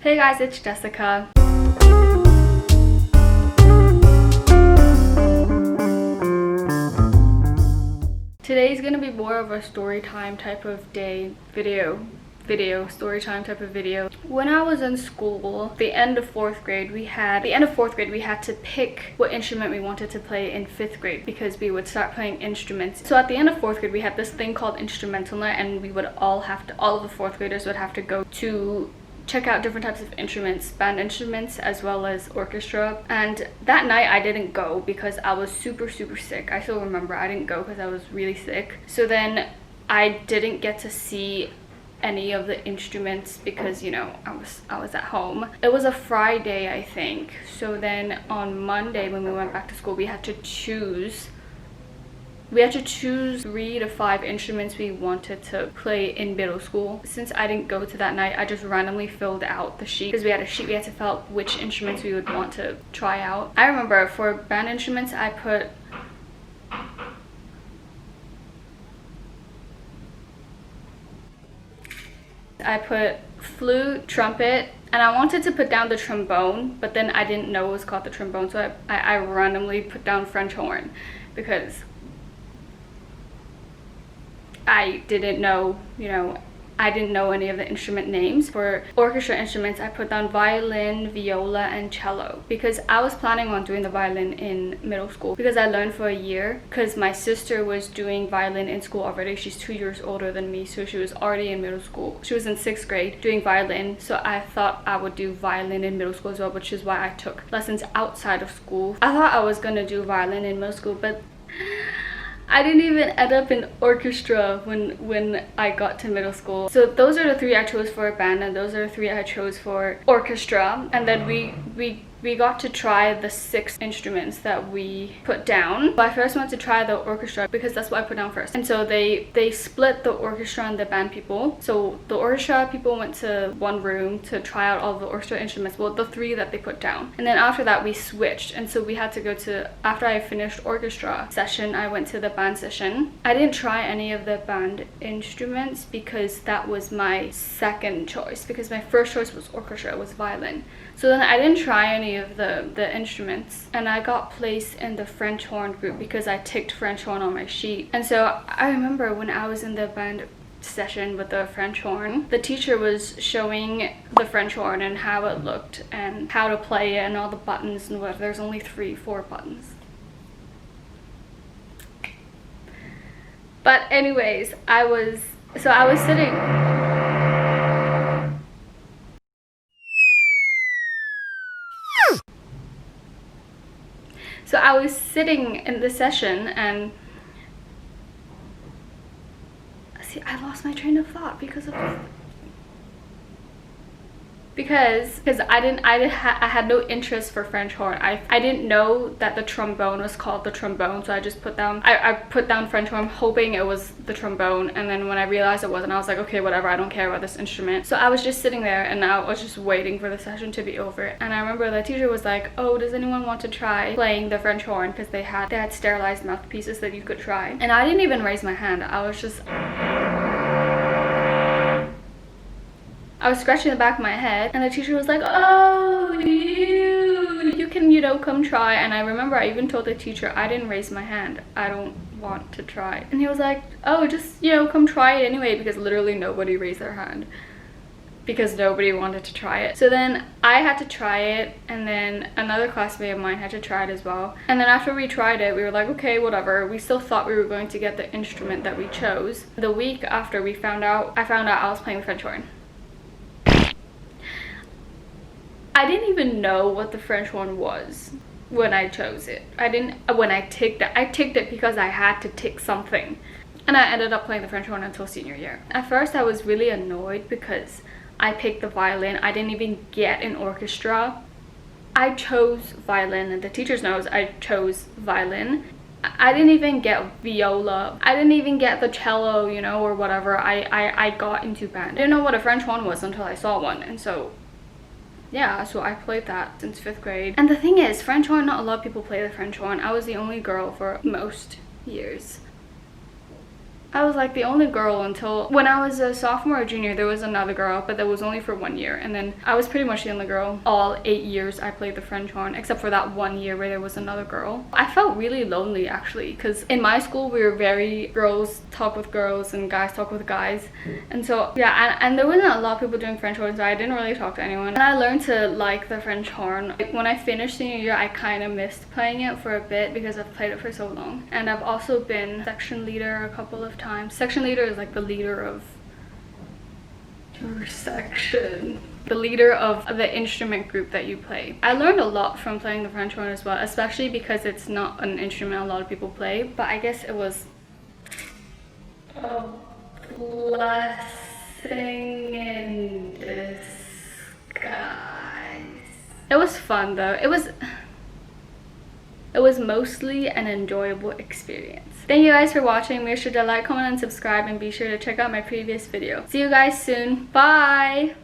Hey guys, it's Jessica. Today's gonna be more of a story time type of story time type of video. When I was in school, the end of fourth grade, we had to pick what instrument we wanted to play in fifth grade because we would start playing instruments. So at the end of fourth grade, we had this thing called instrumental night, and we would all of the fourth graders would have to go to check out different types of instruments, band instruments as well as orchestra. And that night I didn't go because I was super sick. I still remember I didn't go because I was really sick. So then I didn't get to see any of the instruments because, you know, I was at home. It was a Friday, I think. So then on Monday when we went back to school, we had to choose 3 to 5 instruments we wanted to play in middle school. Since I didn't go to that night, I just randomly filled out the sheet because we had a sheet. We had to fill out which instruments we would want to try out. I remember for band instruments, I put flute, trumpet, and I wanted to put down the trombone, but then I didn't know it was called the trombone, so I randomly put down French horn because I didn't know, I didn't know any of the instrument names. For orchestra instruments, I put down violin, viola, and cello because I was planning on doing the violin in middle school because I learned for a year because my sister was doing violin in school already. She's 2 years older than me, so she was already in middle school. She was in 6th grade doing violin, so I thought I would do violin in middle school as well, which is why I took lessons outside of school. I thought I was gonna do violin in middle school, but I didn't even end up in orchestra when I got to middle school. So those are the 3 I chose for band, and those are the 3 I chose for orchestra. And then we got to try the 6 instruments that we put down. But I first wanted to try the orchestra because that's what I put down first. And so they split the orchestra and the band people. So the orchestra people went to one room to try out all the orchestra instruments, well, the 3 that they put down. And then after that we switched, and so we had to go to, after I finished orchestra session, I went to the band session. I didn't try any of the band instruments because that was my second choice, because my first choice was orchestra, it was violin. So then I didn't try any of the instruments, and I got placed in the French horn group because I ticked French horn on my sheet. And so I remember when I was in the band session with the French horn, the teacher was showing the French horn and how it looked and how to play it and all the buttons and whatever. There's only 4 buttons. But anyways, I was sitting. So I was sitting in the session, and see, I lost my train of thought because of this. Because I had no interest for French horn. I didn't know that the trombone was called the trombone, so I just put down I put down French horn hoping it was the trombone. And then when I realized it wasn't, I was like, okay, whatever, I don't care about this instrument. So I was just sitting there and I was just waiting for the session to be over. And I remember the teacher was like, oh, does anyone want to try playing the French horn, because they had sterilized mouthpieces that you could try. And I didn't even raise my hand. I was scratching the back of my head, and the teacher was like, oh, you can, come try. And I remember I even told the teacher I didn't raise my hand, I don't want to try. And he was like, oh, just, come try it anyway, because literally nobody raised their hand because nobody wanted to try it. So then I had to try it, and then another classmate of mine had to try it as well. And then after we tried it, we were like, okay, whatever. We still thought we were going to get the instrument that we chose. The week after I found out I was playing the French horn. I didn't even know what the French horn was when I chose it. When I ticked it. I ticked it because I had to tick something. And I ended up playing the French horn until senior year. At first I was really annoyed because I picked the violin. I didn't even get an orchestra. I chose violin, and the teachers knows I chose violin. I didn't even get viola. I didn't even get the cello, or whatever. I got into band. I didn't know what a French horn was until I saw one, and so yeah, so I played that since 5th grade. And the thing is, French horn, not a lot of people play the French horn. I was the only girl for most years. I was like the only girl until when I was a sophomore or junior. There was another girl, but that was only for 1 year, and then I was pretty much the only girl all 8 years I played the French horn, except for that 1 year where there was another girl. I felt really lonely actually, because in my school we were very girls talk with girls and guys talk with guys, and so yeah, and there wasn't a lot of people doing French horn, so I didn't really talk to anyone. And I learned to like the French horn. When I finished senior year, I kind of missed playing it for a bit because I've played it for so long. And I've also been section leader a couple of times. Section leader is like the leader of your section, the leader of the instrument group that you play. I learned a lot from playing the French horn as well, especially because it's not an instrument a lot of people play, but I guess it was a blessing in disguise. It was fun though. It was mostly an enjoyable experience. Thank you guys for watching. Make sure to like, comment, and subscribe, and be sure to check out my previous video. See you guys soon. Bye!